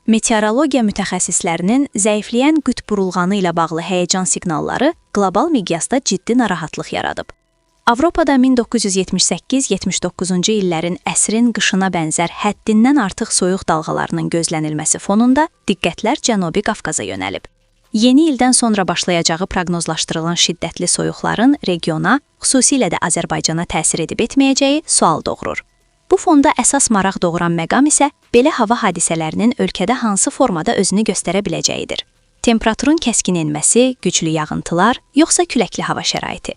Meteorologiya mütəxəssislərinin zəifləyən qütb burulğanı ilə bağlı həyəcan siqnalları qlobal miqyasda ciddi narahatlıq yaradıb. Avropada 1978-79-cu illərin əsrin qışına bənzər həddindən artıq soyuq dalğalarının gözlənilməsi fonunda diqqətlər Cənubi Qafqaza yönəlib. Yeni ildən sonra başlayacağı proqnozlaşdırılan şiddətli soyuqların regiona, xüsusilə də Azərbaycana təsir edib etməyəcəyi sual doğurur. Bu fonda əsas maraq doğuran məqam isə belə hava hadisələrinin ölkədə hansı formada özünü göstərə biləcəyidir. Temperaturun kəskin enməsi, güclü yağıntılar, yoxsa küləkli hava şəraiti?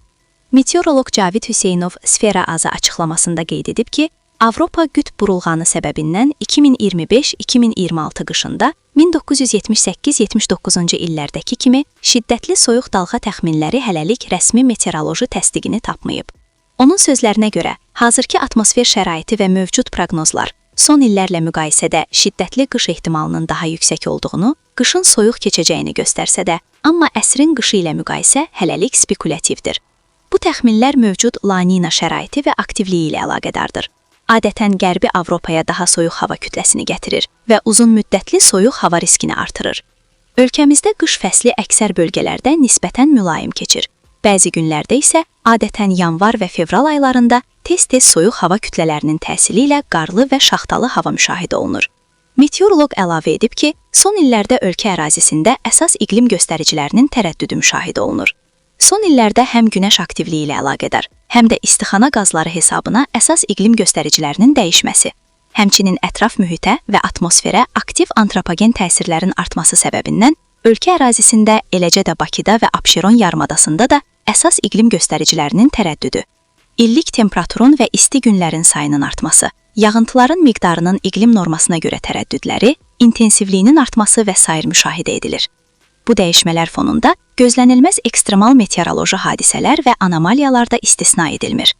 Meteoroloq Cavid Hüseynov Sfera AZ-a açıqlamasında qeyd edib ki, Avropa qütb burulğanı səbəbindən 2025-2026 qışında 1978-79-cu illərdəki kimi şiddətli soyuq dalğa təxminləri hələlik rəsmi meteoroloji təsdiqini tapmayıb. Onun sözlərinə görə, hazırki atmosfer şəraiti və mövcud proqnozlar son illərlə müqayisədə şiddətli qış ehtimalının daha yüksək olduğunu, qışın soyuq keçəcəyini göstərsə də, amma əsrin qışı ilə müqayisə hələlik spekulativdir. Bu təxminlər mövcud La Nina şəraiti və aktivliyi ilə əlaqədardır. Adətən Qərbi Avropaya daha soyuq hava kütləsini gətirir və uzun müddətli soyuq hava riskini artırır. Ölkəmizdə qış fəsli əksər bölgələrdə nisbətən mülayim keçir. Bəzi günlərdə isə adətən yanvar və fevral aylarında tez-tez soyuq hava kütlələrinin təsiri ilə qarlı və şaxtalı hava müşahidə olunur. Meteoroloq əlavə edib ki, son illərdə ölkə ərazisində əsas iqlim göstəricilərinin tərəddüdü müşahidə olunur. Son illərdə həm günəş aktivliyi ilə əlaqədar, həm də istixana qazları hesabına əsas iqlim göstəricilərinin dəyişməsi, həmçinin ətraf mühitə və atmosferə aktiv antropogen təsirlərin artması səbəbindən ölkə ərazisində, eləcə də Bakıda və Abşeron yarımadasında da əsas iqlim göstəricilərinin tərəddüdü, illik temperaturun və isti günlərin sayının artması, yağıntıların miqdarının iqlim normasına görə tərəddüdləri, intensivliyinin artması və sair müşahidə edilir. Bu dəyişmələr fonunda gözlənilməz ekstremal meteoroloji hadisələr və anomaliyalar da istisna edilmir.